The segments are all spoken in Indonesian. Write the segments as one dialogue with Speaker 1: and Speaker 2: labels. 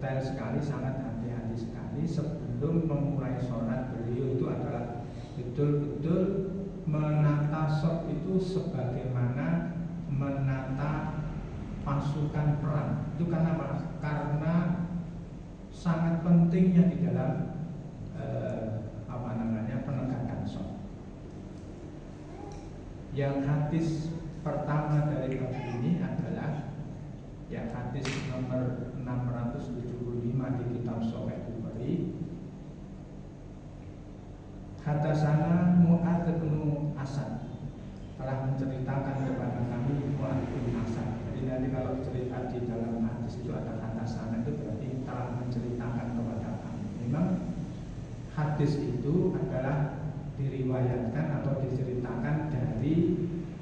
Speaker 1: detail sekali, sangat hati-hati sekali. Sebelum memulai sholat, beliau itu adalah betul-betul menata shaf itu sebagaimana menata pasukan perang. Itu karena apa? Karena sangat pentingnya di dalam penegakan shaf. Yang hadis pertama dari bab ini adalah hadis nomor 675 di kitab Sahih Bukhari. Hadatsana Mu'adz bin Asad, telah menceritakan kepada kami Mu'adz bin Asad. Jadi nanti kalau cerita di dalam hadis itu ada hadatsana, itu berarti telah menceritakan kepada kami. Memang hadis itu adalah diriwayatkan atau diceritakan dari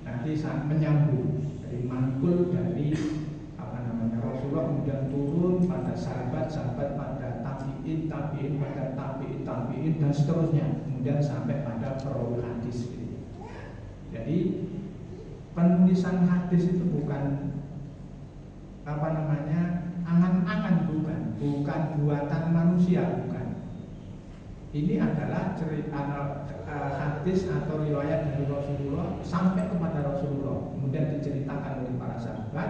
Speaker 1: nanti saat menyambung dari manqul dari Rasulullah, kemudian turun pada sahabat-sahabat, pada tabi'in pada tabi'in dan seterusnya, kemudian sampai pada perawi hadis gitu. Jadi penulisan hadis itu bukan angan-angan, bukan buatan manusia, bukan. Ini adalah cerita hadis atau riwayat dari Rasulullah sampai kepada Rasulullah, kemudian diceritakan oleh para sahabat,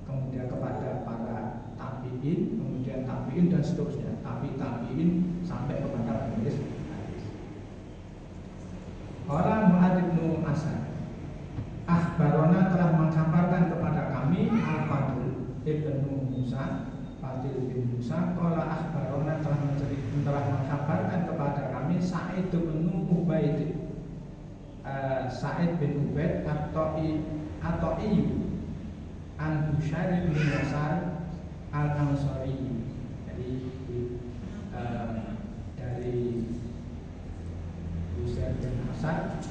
Speaker 1: kemudian kepada para tabi'in, kemudian tabi'in dan seterusnya, tabi'in sampai kepada penulis hadis. Qala Mu'adz bin Asad, akhbarona, telah mengkabarkan kepada kami Al-Fadl ibnu Musa, Fadil bin Musa. Qala akhbarona, telah mengkabarkan kepada kami Sa'id bin Ubaid, Sa'id bin Ubaid atau an Bushair bin Yasar al-Ansari. Jadi dari Bushair bin Yasar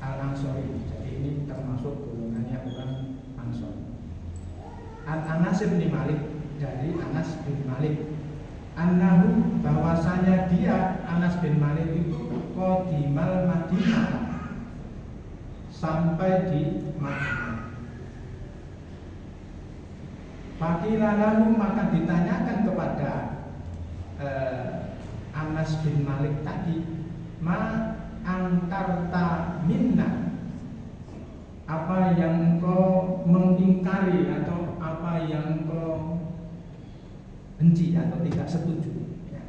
Speaker 1: al-Ansari. Jadi ini termasuk golongannya orang Ansor. Anas bin Malik, dari Anas bin Malik, annahu, bahwasanya dia Anas bin Malik itu qadimal Madinah, sampai di Madinah. Faqila lahu, maka ditanyakan kepada Anas bin Malik tadi, ma angkarta minna, apa yang kau mengingkari atau apa yang kau benci atau tidak setuju ya.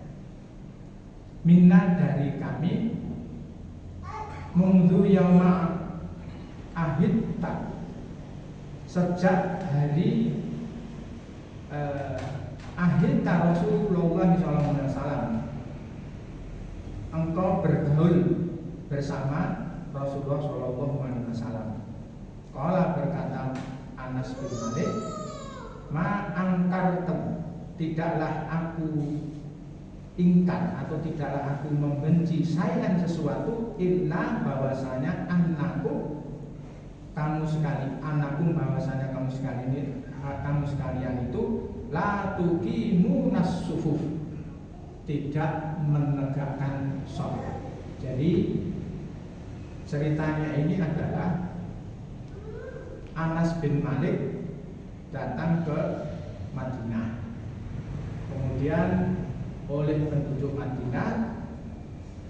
Speaker 1: Minna, dari kami, mundu yauma ahidta, sejak hari ahidta Rasulullah SAW, engkau bergaul bersama Rasulullah SAW. Qala, berkata Anas bin Malik, ma angkartem, tidaklah aku ingkar atau tidaklah aku membenci sayan sesuatu, illa, bahwasanya anakku, kamu sekali, anakku, bahwasanya kamu sekalian itu la tuqimu nas-sufuf, tidak menegakkan shalat. Jadi ceritanya ini adalah Anas bin Malik datang ke Madinah. Kemudian oleh penduduk Madinah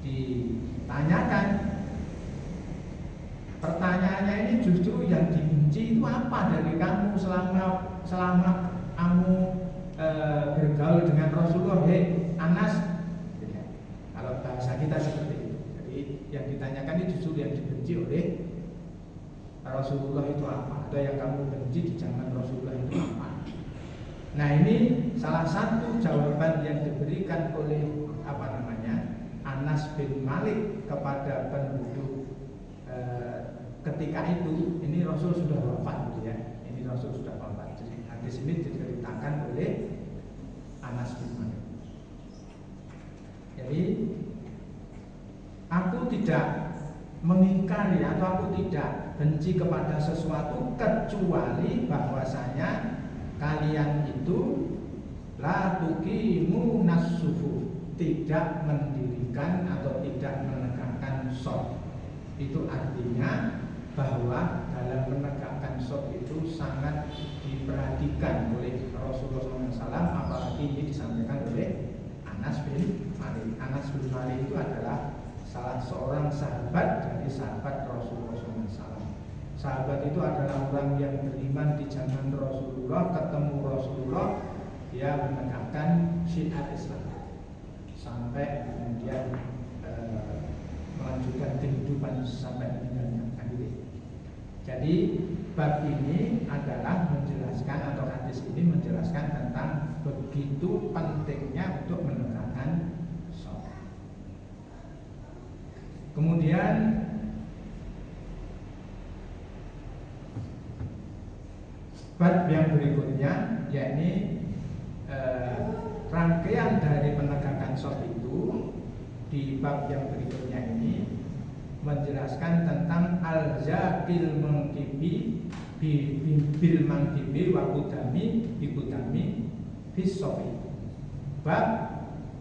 Speaker 1: ditanyakan, pertanyaannya ini justru yang dibenci itu apa dari kamu selama kamu bergaul dengan Rasulullah, hei Anas. Kalau bahasa kita seperti itu. Jadi yang ditanyakan ini justru yang dibenci oleh Rasulullah itu apa, atau yang kamu benci di zaman Rasulullah itu apa. Nah, ini salah satu jawaban yang diberikan oleh Anas bin Malik kepada penduduk ketika itu. Ini Rasul sudah wafat gitu ya. Ini Rasul sudah wafat. Jadi hadis ini diceritakan oleh Anas bin Malik. Jadi aku tidak mengingkari atau aku tidak benci kepada sesuatu kecuali bahwasanya kalian itu la tuqimu nas-sufuf, tidak mendirikan atau tidak menegakkan shaf. Itu artinya bahwa dalam menegakkan shaf itu sangat diperhatikan oleh Rasulullah SAW, ini disampaikan oleh Anas bin Malik. Anas bin Malik itu adalah salah seorang sahabat dari sahabat Rasulullah SAW. Sahabat itu adalah orang yang beriman di zaman Rasulullah, ketemu Rasulullah, dia menegakkan syariat Islam sampai kemudian melanjutkan kehidupan sampai meninggalnya. Jadi bab ini adalah menjelaskan, atau hadis ini menjelaskan tentang begitu pentingnya untuk menegakkan sholat. Kemudian bab yang berikutnya, yakni rangkaian dari penegakan sholat itu di bab yang berikutnya ini menjelaskan tentang al-zakil mangkibi bil mangkibi wa kudami bi kudami bis sofi. Bab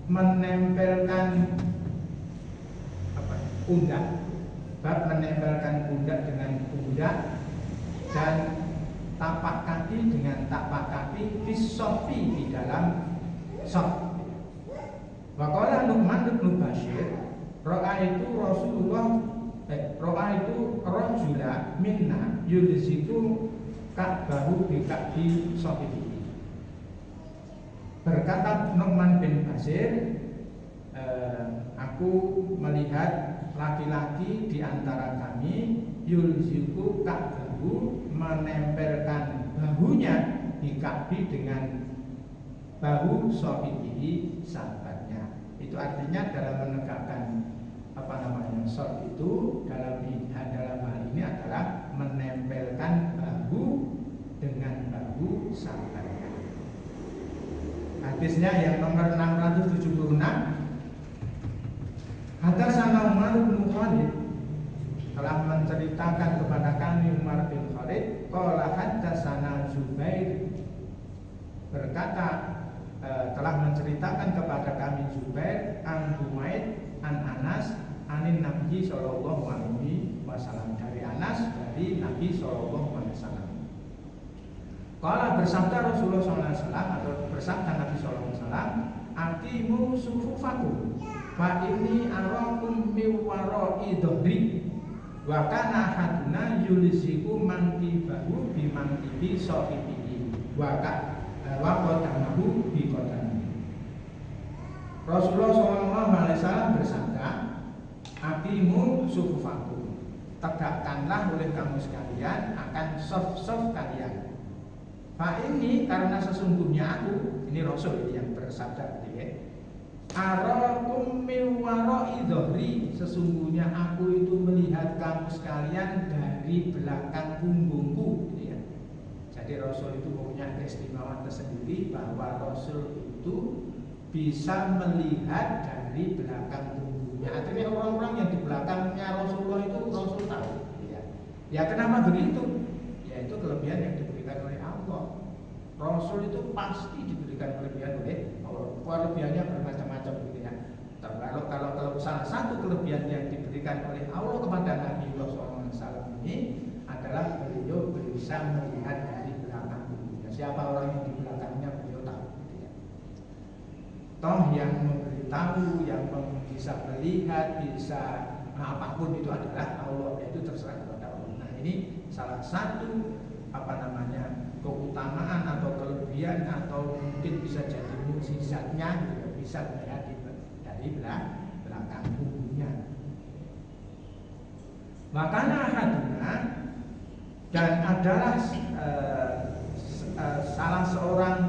Speaker 1: menempelkan pundak, bab menempelkan pundak dengan pundak dan tapak kaki dengan tapak kaki bis sofi di dalam sof. Wa qala Nu'man bin Bashir, ro'a itu rajula minna yulziku ka'bahu bi ka'bi sahibihi. Berkata Nu'man bin Bashir, aku melihat laki-laki di antara kami yulziku ka'bahu, menempelkan bahunya bi ka'bi dengan bahu sahibihi, sahabatnya. Itu artinya dalam menegakkan sholat itu dalam hal ini adalah menempelkan bahu dengan bahu sahabatnya. Hadisnya yang nomor 676. Hadatsana Umar bin Khalid, telah menceritakan kepada kami Umar bin Khalid, qala hadatsana Zubair, berkata telah menceritakan kepada kami Zubair an Humaid an Anas anin Nabi sallallahu alaihi wasallam, dari Anas dari Nabi sallallahu alaihi wasallam. Qala, bersabda Rasulullah sallallahu alaihi wasallam, atau bersabda Nabi sallallahu alaihi wasallam, aqimu sufufakum fa inni arakum min wara'i dhahri wa kana haduna yulziku mankibahu bi mankibi sahibihi wa qadamahu bi qadami. Rasulullah sallallahu alaihi wasallam bersabda, aqimu sufufakum, tegakkanlah oleh kamu sekalian akan saf-saf kalian. Fa ini, karena sesungguhnya aku, ini Rasul ini yang bersabda, arakum min wara'i dhahri, sesungguhnya aku itu melihat kamu sekalian dari belakang punggungku. Jadi Rasul itu punya keistimewaan tersendiri bahwa Rasul itu bisa melihat dari belakang punggungnya. Artinya orang-orang yang di belakangnya Rasulullah itu Rasul tahu. Ya kenapa begitu? Ya itu kelebihan yang diberikan oleh Allah. Rasul itu pasti diberikan kelebihan oleh Allah. Kelebihannya bermacam-macam gitu ya. Kalau salah satu kelebihan yang diberikan oleh Allah kepada Nabi SAW ini adalah beliau bisa melihat dari belakang punggungnya. Siapa orang yang di belakangnya beliau tahu. Gitu ya. Toh yang memberitahu, yang bisa melihat, bisa apapun itu adalah Allah, yaitu terserah kepada Allah. Nah ini salah satu keutamaan atau kelebihan atau mungkin bisa jadi mukjizatnya, juga bisa melihat dari belakang punggungnya. Makanya haduna, dan adalah salah seorang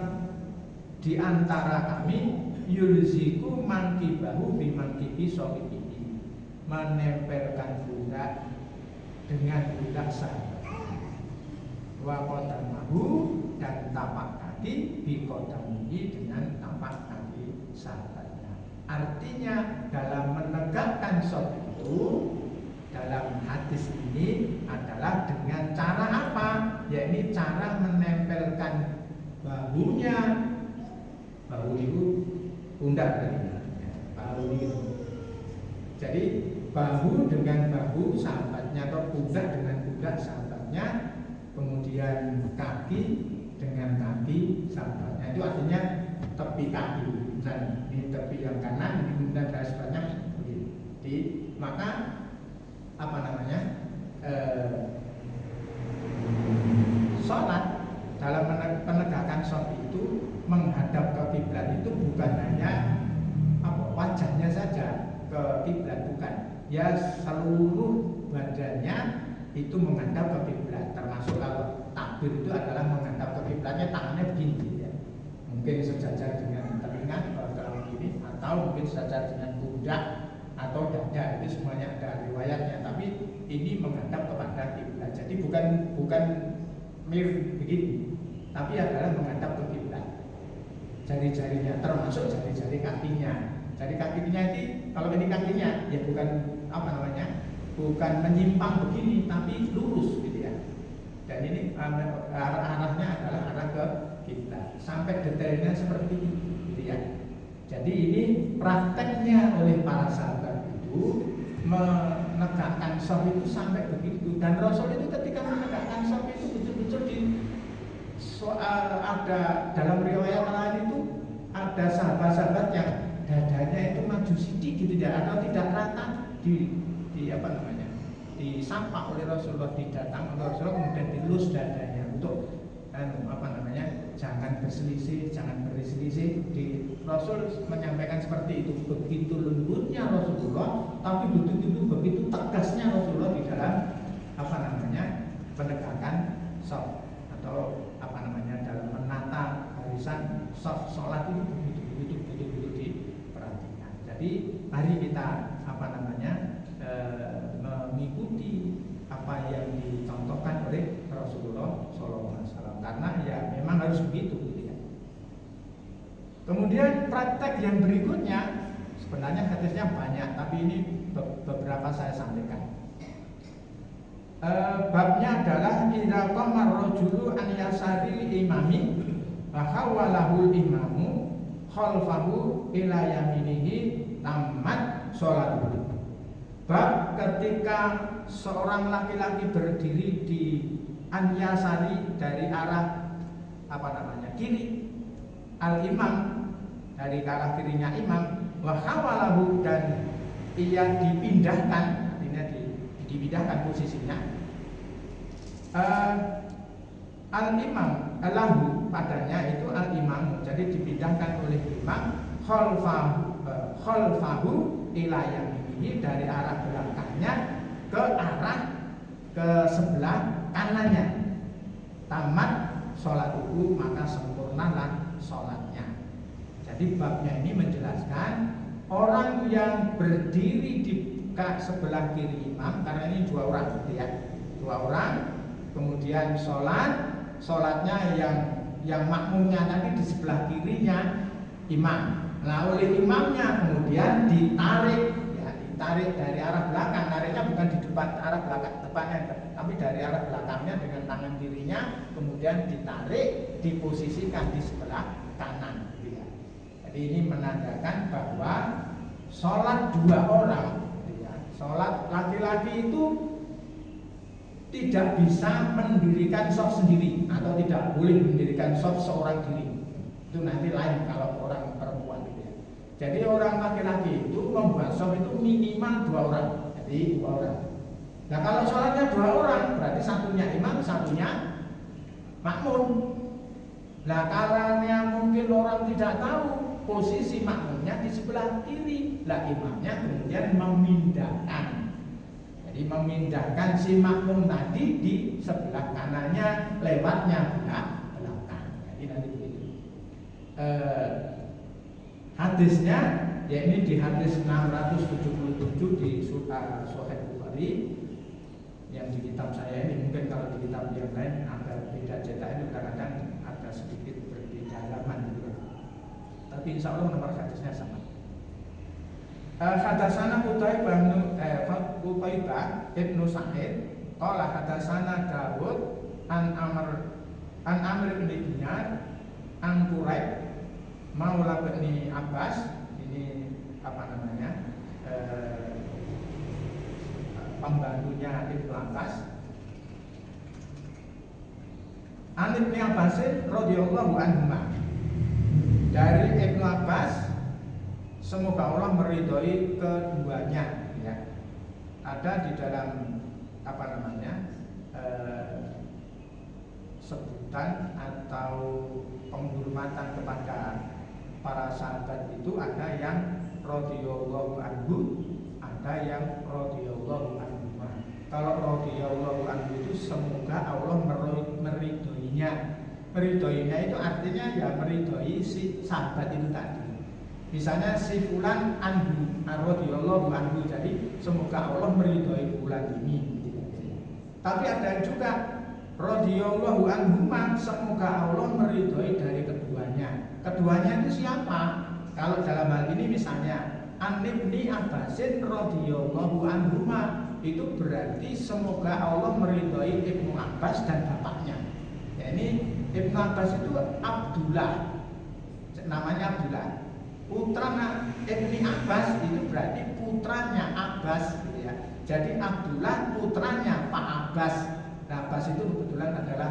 Speaker 1: di antara kami yulziku mankibahu bi mankibi sahibihi, menempelkan pundak dengan pundak sahabat, wa qadamahu, dan tapak kaki bi qadamihi, dengan tapak kaki sahabatnya. Artinya dalam menegakkan sholat itu dalam hadis ini adalah dengan cara apa? Yakni cara menempelkan bahunya, bahu itu pundak tadi, bahu itu. Jadi bahu dengan bahu sahabatnya, atau pundak dengan pundak sahabatnya, kemudian kaki dengan kaki sahabatnya. Itu artinya tepi kaki, misalnya ini tepi yang kanan, ini kemudian garis sebelah begini. Maka apa namanya? Sholat dalam penegakan sholat itu menghadap ke kiblat itu bukan hanya wajahnya saja ke kiblat, bukan. Ya seluruh badannya itu menghadap ke kiblat. Termasuk kalau takbir itu adalah menghadap ke kiblatnya, tangannya begini ya. Mungkin sejajar dengan telinga kalau begini, atau mungkin sejajar dengan pundak atau dada, itu semuanya ada riwayatnya. Tapi ini menghadap kepada kiblat. Jadi bukan mirip begini, tapi adalah menghadap ke kiblat. Jari-jarinya termasuk jari-jari kakinya. Jari kakinya ini, kalau ini kakinya ya bukan bukan menyimpang begini, tapi lurus gitu ya. Dan ini arahnya adalah arah ke kiblat. Sampai detailnya seperti ini gitu ya. Jadi ini prakteknya oleh para sahabat itu menegakkan shaf itu sampai begitu. Dan Rasul itu ketika menegakkan shaf itu betul-betul ada dalam riwayat lain itu ada sahabat-sahabat yang dadanya itu maju sedikit gitu ya, atau tidak rata disapa oleh Rasulullah, didatang oleh Rasulullah, kemudian dilus dadanya untuk jangan berselisih. Di Rasul menyampaikan seperti itu. Begitu lembutnya Rasulullah, tapi begitu tegasnya Rasulullah di dalam penegakan shaf atau dalam menata barisan shaf sholat itu begitu diperhatikan. Jadi mari kita mengikuti apa yang dicontohkan oleh Rasulullah SAW, karena ya memang harus begitu gitu ya. Kemudian praktek yang berikutnya, sebenarnya hadisnya banyak, tapi ini beberapa saya sampaikan. Babnya adalah idza qamar rajulu an yasari imami wa hawalahul imamu khalfahu ila yaminihi tamat sholatuhu. Bab ketika seorang laki-laki berdiri di anyasari dari arah kiri al-imam, dari arah kirinya imam, wa hawalahu, dan ia dipindahkan, artinya dipindahkan posisinya, al-imam lahu, padanya itu al-imam, jadi dipindahkan oleh imam khalfahu ila yaminihi, dari arah belakangnya ke sebelah kanannya. Tamat sholatuhu, maka sempurnalah sholatnya. Jadi babnya ini menjelaskan orang yang berdiri di sebelah kiri imam, karena ini dua orang gitu ya, kemudian sholatnya yang makmumnya tadi di sebelah kirinya imam. Nah, oleh imamnya kemudian ditarik dari arah belakang. Nariknya bukan di depan arah belakang depannya, tapi dari arah belakangnya dengan tangan kirinya, kemudian ditarik, diposisikan di sebelah kanan. Ya. Jadi ini menandakan bahwa sholat dua orang, ya, sholat laki-laki itu tidak bisa mendirikan shaf sendiri, atau tidak boleh mendirikan shaf seorang diri. Itu nanti lain kalau orang perempuan gitu ya. Jadi orang laki-laki itu membuat shaf itu minimal dua orang. Jadi dua orang. Nah kalau sholatnya dua orang, berarti satunya imam, satunya makmum. Nah karena mungkin orang tidak tahu posisi makmumnya di sebelah kiri, lah imamnya kemudian memindahkan. Jadi memindahkan si makmum tadi di sebelah kanannya, lewatnya belakang. Jadi nanti begitu. Hadisnya, ya ini di hadis 677 di Sahih Bukhari, yang di kitab saya ini. Mungkin kalau di kitab yang lain agak beda cetaknya, kadang-kadang ada sedikit berbeda halaman gitu. Tapi insya Allah nomor hadisnya sama. Hadasana Qutaibah ibnu Sa'id qala hadasana Dawud an Amr bin Dinar an Quraib Maula bin Abbas. Ini pembantunya Ibnu Abbas. An Ibnu Abbas radhiyallahu anhu, Dari Ibnu Abbas, semoga Allah meridhoi keduanya, ya. Ada di dalam sebutan atau penghormatan kepada para sahabat itu ada yang radhiyallahu anhu, ada yang radhiyallahu anhu. Kalau radhiyallahu anhu itu semoga Allah meridhoinya. Meridhoinya itu artinya ya meridhoi si sahabat itu tadi. Misalnya si fulan anhu, radhiyallahu anhu, jadi semoga Allah meridhoi fulan ini. Tapi ada juga radhiyallahu anhu, semoga Allah meridhoi dari keduanya. Keduanya itu siapa? Kalau dalam hal ini misalnya An Ibni Abbasin radhiyallahu anhu, itu berarti semoga Allah meridhoi Ibnu Abbas dan bapaknya. Ya, ini Ibnu Abbas itu Abdullah, namanya Abdullah. Putra Ibni Abbas itu berarti putranya Abbas, gitu ya. Jadi Abdullah putranya Pak Abbas. Nah, Abbas itu kebetulan adalah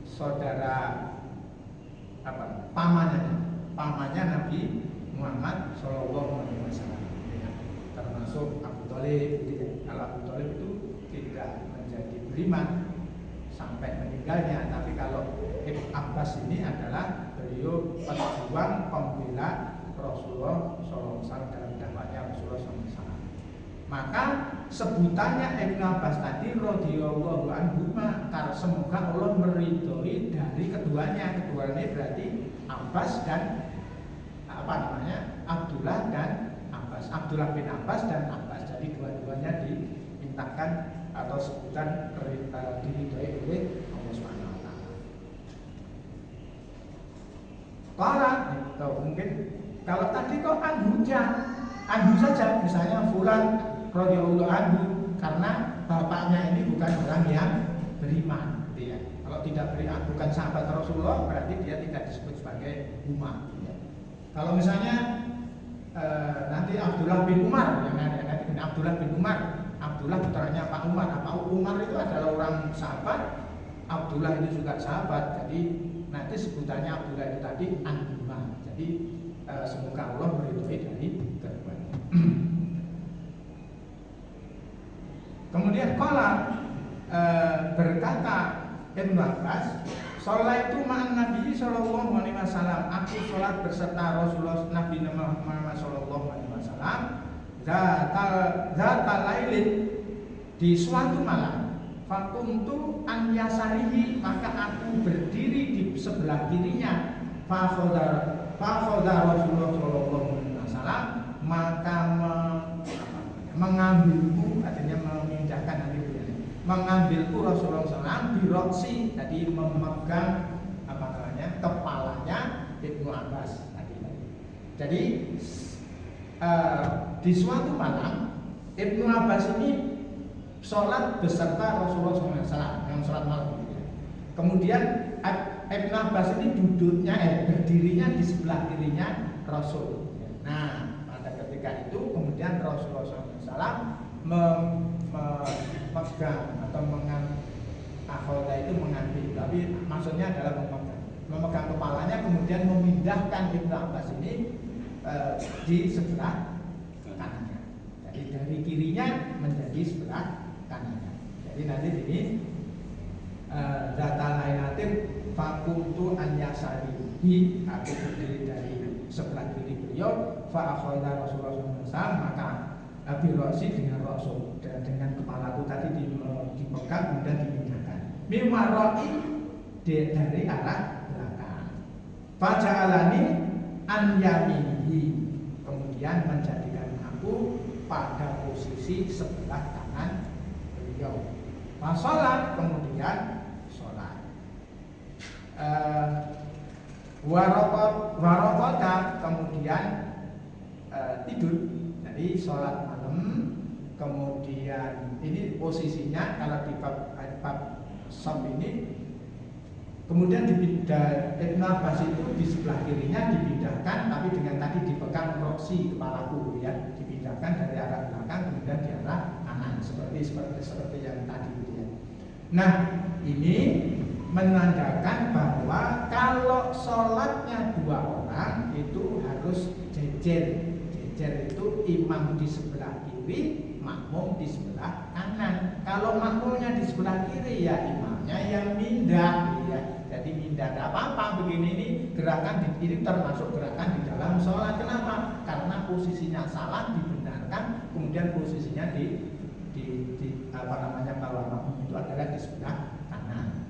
Speaker 1: saudara pamannya Nabi Muhammad Shallallahu Alaihi Wasallam, ya. Termasuk Abu Thalib. Kalau Abu Thalib itu tidak menjadi beriman sampai meninggalnya, tapi kalau Ibnu Abbas ini adalah beliau pejuang pembela Rasulullah SAW dalam dakwahnya Rasulullah SAW. Maka sebutannya Ibnu Abbas tadi radhiyallahu anhu, karena semoga Allah meridhoi dari keduanya. Keduanya berarti Abbas dan Abdullah dan Abbas, Abdullah bin Abbas dan Abbas. Jadi dua-duanya dimintakan atau sebutan diridhoi oleh Allah Subhanahu wa taala. Para itu mungkin kalau tadi kok anhu saja, misalnya fulan radhiyallahu anhu, karena bapaknya ini bukan orang yang beriman, gitu ya. Kalau tidak beriman, bukan sahabat Rasulullah, berarti dia tidak disebut sebagai umat, gitu ya. Kalau misalnya nanti Abdullah bin Umar, Abdullah bin Umar, Abdullah putranya Pak Umar. Pak Umar itu adalah orang sahabat, Abdullah itu juga sahabat. Jadi nanti sebutannya Abdullah itu tadi Anhuma. Jadi semoga Allah meridhoi dari keduanya. Kemudian berkata Ibnu Abbas, "Sholaitu ma'an Nabi sallallahu alaihi wasallam." Aku sholat berserta Rasulullah Nabi Muhammad sallallahu alaihi wasallam zata lailin, di suatu malam. Fakuntu an yasarihi, maka aku berdiri di sebelah kirinya. Fakhadha Rasulullah sallallahu alaihi wasallam, maka mengambilku, artinya memindahkan mengambilku Rasulullah SAW biroksi, tadi memegang kepalanya Ibnu Abbas tadi. Jadi di suatu malam Ibnu Abbas ini sholat beserta Rasulullah SAW yang sholat malam. Kemudian Ibnu Abbas ini berdirinya di sebelah kirinya Rasul. Nah, pada ketika itu kemudian Rasulullah SAW memegang atau akhoda itu mengambil, tapi maksudnya adalah memegang kepalanya, kemudian memindahkan Ibnu Abbas ini di sebelah kanannya. Jadi dari kirinya menjadi sebelah kanannya. Jadi nanti ini data lainatin fakultu an yasarihi, aku berdiri dari sebelah kiri beliau, fa akhoda Rasulullah SAW, maka birosi dengan Rasul, dan dengan kepalaku tadi dipegang kemudian dipindahkan. Mimaroi dari arah belakang. Faja'alani an yaminihi, kemudian menjadikan aku pada posisi sebelah kanan beliau. Sholat, kemudian sholat. Warokoda, kemudian tidur. Jadi sholat malam, kemudian ini posisinya kalau di bab sab ini, kemudian Ibnu Abbas itu di sebelah kirinya dipindahkan, tapi dengan tadi dipegang roksi kepalaku, ya, dipindahkan dari arah belakang kemudian di arah kanan, seperti yang tadi, ya. Nah, ini menandakan bahwa kalau sholatnya 2 orang itu harus jejer. Jejer itu imam di sebelah kiri, makmum di sebelah kanan. Kalau makmumnya di sebelah kiri ya imamnya yang mindah ya. Jadi mindah, tidak apa-apa begini, ini gerakan ini termasuk gerakan di dalam sholat. Kenapa? Karena posisinya salah dibenarkan, kemudian posisinya di bahwa makmum itu adalah di sebelah kanan.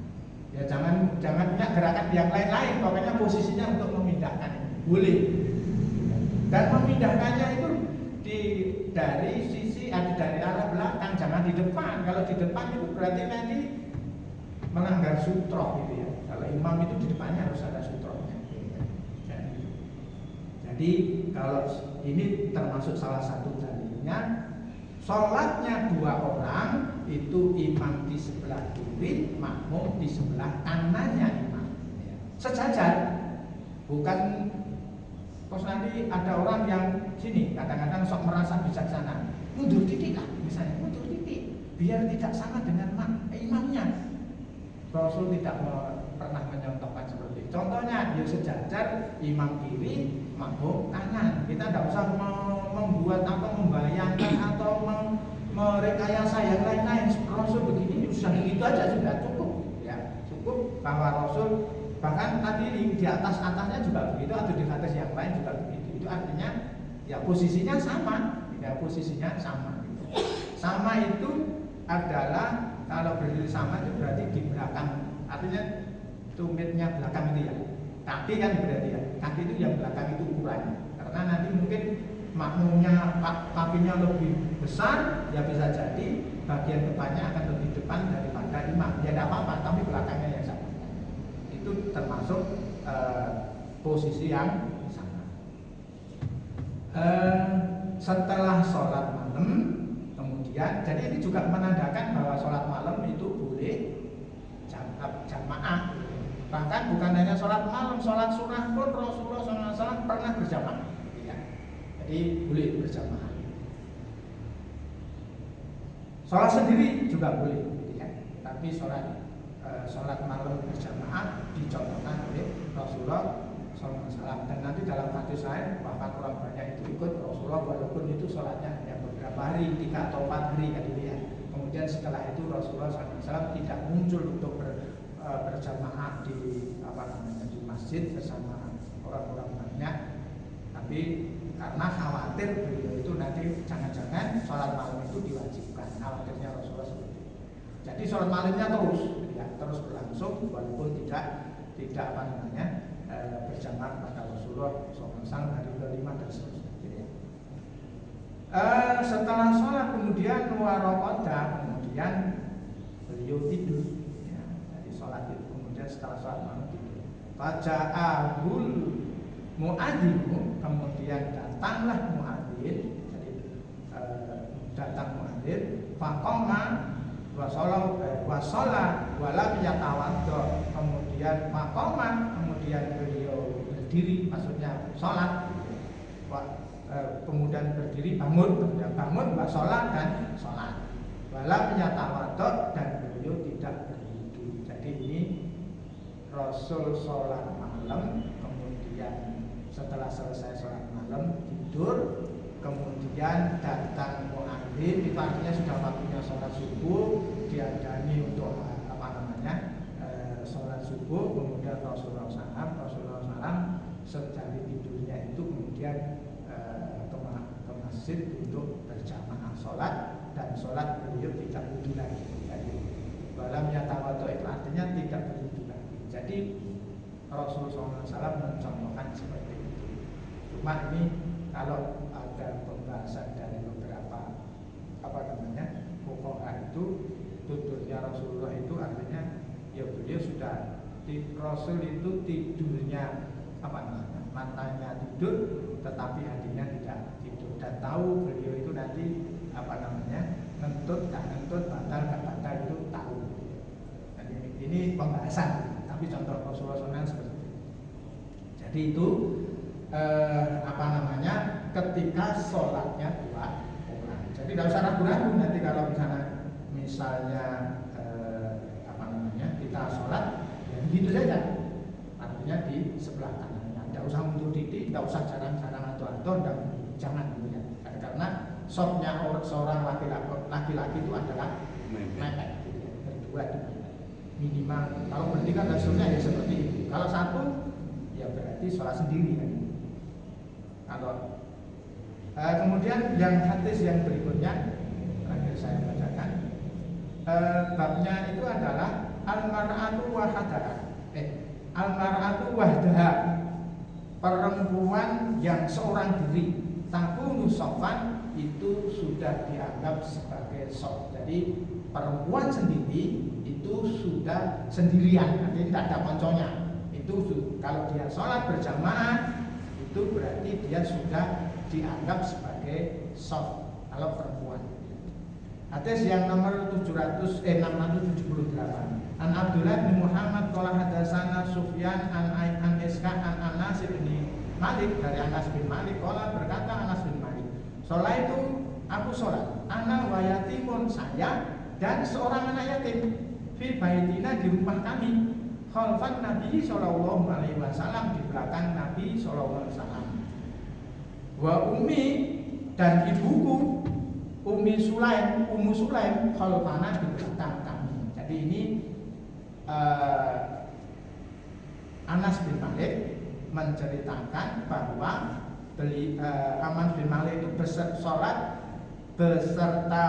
Speaker 1: Ya jangan punya gerakan yang lain-lain, pokoknya posisinya untuk memindahkan boleh. Dan memindahkannya itu dari sisi dari arah belakang, jangan di depan. Kalau di depan itu berarti nanti melanggar sutroh gitu ya. Kalau imam itu di depannya harus ada sutrohnya. Jadi kalau ini termasuk salah satu dalilnya, sholatnya 2 orang itu imam di sebelah kiri, makmum di sebelah kanannya imam. Sejajar, bukan terus nanti ada orang yang sini kadang-kadang sok merasa bijaksana, mundur titik lah misalnya, mundur titik biar tidak sama dengan imamnya. Rasul tidak pernah menyontohkan seperti itu. Contohnya dia sejajar, imam kiri, makmum kanan. Kita tidak usah membuat atau membayangkan atau merekayasa yang lain-lain. Rasul begini sudah begitu aja sudah cukup ya, cukup bahwa Rasul bahkan tadi di atasnya juga begitu, atau di atas yang lain juga begitu. Itu artinya ya posisinya sama, ya posisinya sama gitu. Sama itu adalah kalau berdiri sama itu berarti di belakang, artinya tumitnya belakang itu ya. Kaki kan berarti ya, kaki itu yang belakang itu ukurannya. Karena nanti mungkin makmumnya kakinya lebih besar, ya bisa jadi bagian depannya akan lebih depan daripada imam. Ya tidak apa-apa, tapi belakangnya yang sama. Itu termasuk posisi yang sama. Setelah sholat malam, kemudian jadi ini juga menandakan bahwa sholat malam itu boleh jamaah. Bahkan bukan hanya sholat malam, sholat sunnah pun Rasulullah SAW pernah berjamaah. Ya. Jadi boleh berjamaah. Sholat sendiri juga boleh, ya. Tapi sholat malam berjamaah dicontohkan oleh Rasulullah SAW. Dan nanti dalam hadis lain bahkan orang banyak itu ikut Rasulullah walaupun itu sholatnya hanya beberapa hari, 3 atau 4 hari kan itu ya. Kemudian setelah itu Rasulullah SAW tidak muncul untuk berjamaah di di masjid bersama orang-orang banyak. Tapi karena khawatir beliau itu nanti jangan-jangan sholat malam itu diwajibkan, khawatirnya Rasulullah seperti itu. Jadi sholat malamnya terus berlangsung walaupun tidak berjamaah pada Rasulullah SAW hari ke-5 dan seterusnya. Setelah sholat kemudian warokoda, kemudian beliau tidur. Ya, jadi sholat itu kemudian setelah sholat malam tidur. Faja'ahul mu'adzinu, kemudian datanglah muadzin. Jadi datang muadzin, faqama wasolat walam yatawaddo, kemudian maqama, kemudian beliau berdiri, maksudnya sholat, kemudian berdiri bangun wasolat dan sholat, walam yatawaddo, dan beliau tidak berwudu. Jadi ini Rasul sholat malam, kemudian setelah selesai sholat malam tidur, kemudian datang muadzin, itu artinya sudah waktunya sholat subuh, diadani untuk sholat subuh. Kemudian Rasulullah SAW dari tidurnya itu kemudian ke masjid untuk berjamaah sholat, dan sholat beliau tidak wudu lagi. Jadi balam yatawaddo itu artinya tidak berwudu lagi. Jadi Rasulullah SAW mencontohkan seperti itu. Cuma ini kalau ada pembahasan dari beberapa fuqaha itu, tuturnya Rasulullah itu artinya ya beliau sudah Rasul itu tidurnya matanya tidur tetapi hatinya tidak tidur, dan tahu beliau itu nanti ngentut gak ngentut, batal gak batal itu tahu. Jadi ini pembahasan, tapi contoh Rasulullah SAW seperti itu. Jadi itu ketika sholatnya 2 orang. Jadi tidak usah ragu-ragu nanti kalau misalnya kita sholat begitu saja. Artinya di sebelah kanannya, tidak usah mundur titik, tidak usah jarang-jarang atau jangan gitu ya. Karena softnya seorang laki-laki itu adalah mepet gitu ya, berdua minimal. Kalau bertiga dan seterusnya ya seperti itu. Kalau satu ya berarti sholat sendiri kan. Kalau kemudian yang hadis yang berikutnya terakhir saya bacakan, babnya itu adalah al-mar'atu wahdaha. Al-mar'atu wahdaha, perempuan yang seorang diri, takunu sofan, itu sudah dianggap sebagai sof. Jadi perempuan sendiri itu sudah sendirian, artinya tidak ada konconya. Itu kalau dia sholat berjamaah itu berarti dia sudah dianggap sebagai sof kalau perempuan. Hadis yang nomor 678. An Abdullah bin Muhammad qala hadatsana Sufyan an Iska an Anas bin Malik, dari Anas bin Malik qala, berkata Anas bin Malik, "Sholaitu, aku sholat, ana wa yatimun, saya dan seorang anak yatim, fi baitina, di rumah kami, khalfan Nabi sallallahu alaihi wasallam, di belakang Nabi sallallahu alaihi wasallam. Wa ummi, dan ibuku Ummu Sulaim khalfana, di belakang kami." Jadi ini Anas bin Malik menceritakan bahwa Anas bin Malik itu sholat beserta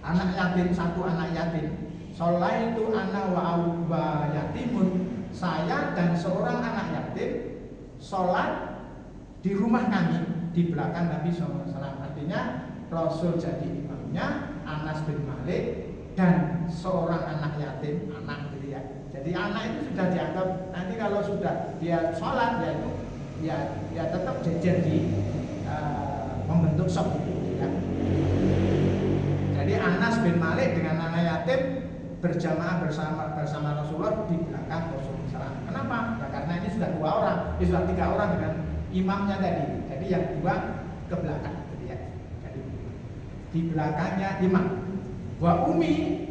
Speaker 1: anak yatim, satu anak yatim. Sholat itu ana wa yatimun, saya dan seorang anak yatim sholat di rumah kami, di belakang Nabi SAW. Artinya Rasul jadi imamnya, Anas bin Malik dan seorang anak yatim, anak gitu ya. Jadi anak itu sudah dianggap, nanti kalau sudah dia sholat ya itu ya tetap jejer di membentuk saf gitu ya. Jadi Anas bin Malik dengan anak yatim berjamaah bersama Rasulullah di belakang Rasulullah. Kenapa? Ya, karena ini sudah dua orang, ini sudah tiga orang dengan imamnya tadi. Jadi yang dua ke belakang gitu ya. Jadi di belakangnya imam. Wa umi,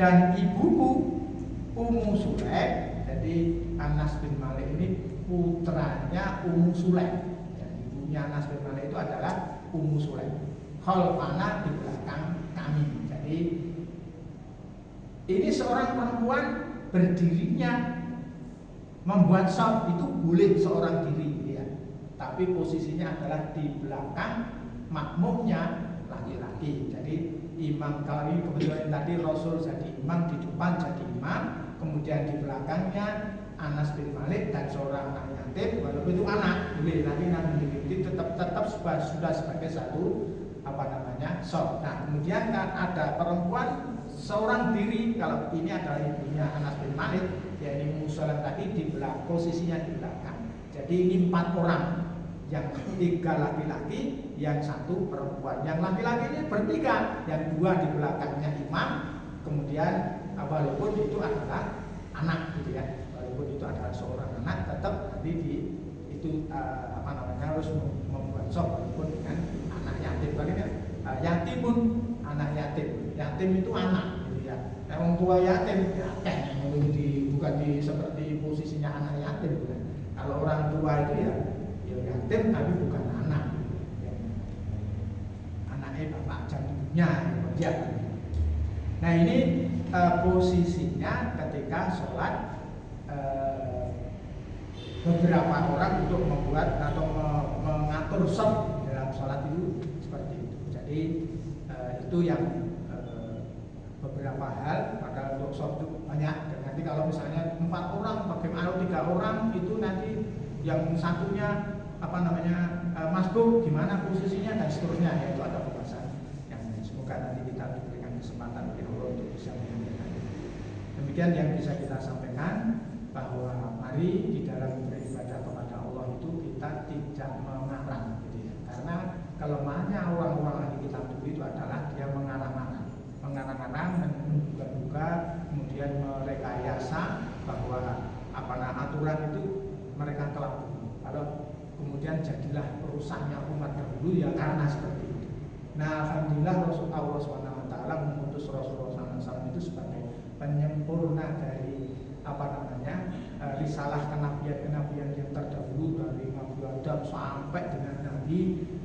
Speaker 1: dan ibuku Ummu Sulaim. Jadi Anas bin Malik ini putranya Ummu Sulaim. Dan ibunya Anas bin Malik itu adalah Ummu Sulaim. Khalfana, di belakang kami. Jadi ini seorang perempuan berdirinya membuat shaf itu boleh seorang diri ya. Tapi posisinya adalah di belakang makmumnya laki-laki. Jadi imam, kalau ini kebetulan tadi Rasul jadi imam, di depan jadi imam, kemudian di belakangnya Anas bin Malik dan seorang anak yatim, walaupun itu anak boleh, nanti tetap sudah sebagai satu shaf. Nah kemudian kan ada perempuan seorang diri, kalau ini adalah ibunya Anas bin Malik, yakni Musalam tadi, di belakang, posisinya di belakang. Jadi ini 4 orang, yang 3 laki-laki, yang 1 perempuan. Yang laki-laki ini bertiga, yang 2 di belakangnya imam, kemudian walaupun itu adalah anak gitu ya, walaupun itu adalah seorang anak, tetap nanti itu harus membuat shaf walaupun dengan anak yatim. Bagaimana? Yatimun, anak yatim. Yatim itu anak gitu ya. Orang tua yatim ya bukan seperti posisinya anak yatim bukan. Kalau orang tua itu ya yatim tapi bukan anak. Ya. Anaknya bapak dan ibunya ya. Nah ini posisinya ketika sholat, beberapa orang untuk membuat atau mengatur shaf dalam sholat itu seperti itu. Jadi itu yang beberapa hal. Padahal untuk shaf itu banyak. Dan nanti kalau misalnya 4 orang, bagaimana 3 orang itu nanti yang satunya masbuk, gimana posisinya dan seterusnya, ya itu ada pembahasan yang semoga nanti kita diberikan kesempatan oleh Allah untuk bisa menyampaikan. Demikian yang bisa kita sampaikan, bahwa mari di dalam beribadah kepada Allah itu kita tidak mengarang gitu ya. Karena kelemahannya orang-orang ahli kitab itu adalah dia mengarang-arang, menduga-duga, kemudian merekayasa bahwa aturan itu mereka kelabui. Kalau kemudian jadilah rusaknya umat dahulu ya karena seperti itu. Nah alhamdulillah Allah SWT mengutus Rasulullah SAW itu sebagai penyempurna dari risalah kenabian yang terdahulu dari Nabi Adam sampai dengan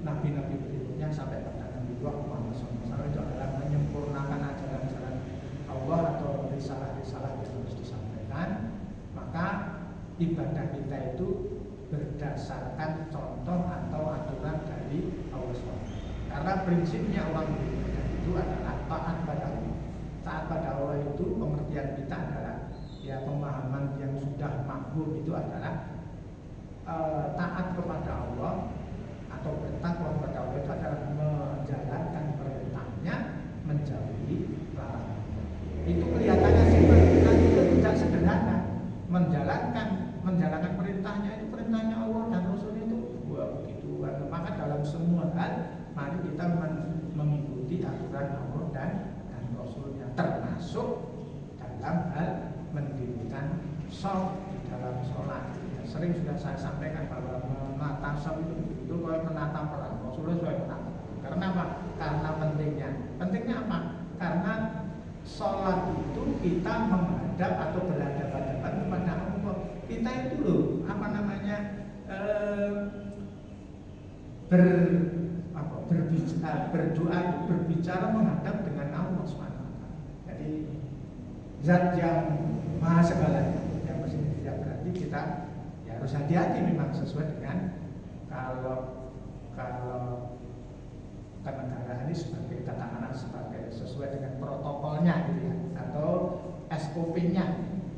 Speaker 1: nabi-nabi berikutnya sampai pada Nabi Muhammad SAW itu adalah menyempurnakan ajaran-ajaran Allah atau risalah-risalah yang harus disampaikan. Maka ibadah kita itu berdasarkan contoh atau aturan dari Allah SWT. Karena prinsipnya orang beribadah itu adalah taat pada Allah. Taat pada Allah itu pengertian kita adalah ya pemahaman yang sudah makbul itu adalah taat kepada Allah atau bertakwa kepada Allah itu adalah menjalankan perintahnya, menjauhi larangannya. Itu kelihatannya simpel, tapi itu tidak sederhana. Menjalankan perintahnya itu perintahnya Allah dan Rasulnya itu begitu. Maka dalam semua hal mari kita mengikuti aturan Allah dan Rasulnya, termasuk dalam hal mendirikan shaf di dalam sholat. Ya, sering sudah saya sampaikan bahwa menata shaf itu betul kalau menata perang. Rasulullah sudah menata. Karena apa? Karena pentingnya. Pentingnya apa? Karena sholat itu kita menghadap atau berhadapan-hadapan kepada Allah. Kita itu loh berbicara menghadap dengan Allah SWT. Jadi zat yang maha segalanya, yang bersih, tidak berarti kita ya harus hati-hati memang sesuai dengan kalau kenegaraan ini sebagai katakanlah sebagai sesuai dengan protokolnya gitu ya, atau SOP-nya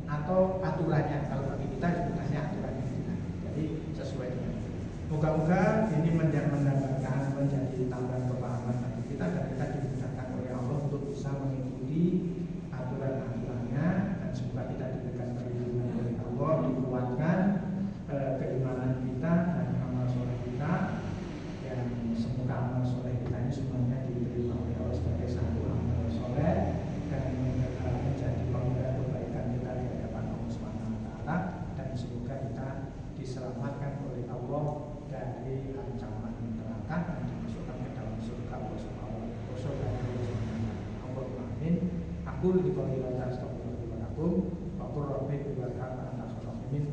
Speaker 1: atau aturannya. Kalau bagi kita sebenarnya aturannya gitu. Jadi sesuai dengan itu. Moga-moga ini mendapatkan menjadi tambahan pemahaman bagi kita dan kita dimudahkan oleh Allah untuk bisa mengikuti aturan-aturannya, dan semoga kita diberikan perlindungan oleh Allah, dikuatkan keimanan kita dan amal soleh kita, yang semoga amal soleh kita ini semuanya diterima oleh Allah sebagai satu amal soleh dan menjadi penggerak kebaikan kita di hadapan Allah SWT, dan semoga kita diselamatkan oleh Allah dari ancaman neraka dan dimasukkan ke dalam surga Allah SWT. Amin. Aku di bawah astagfirullahaladzim wa qur rabbi biwarham anta khalaqamin.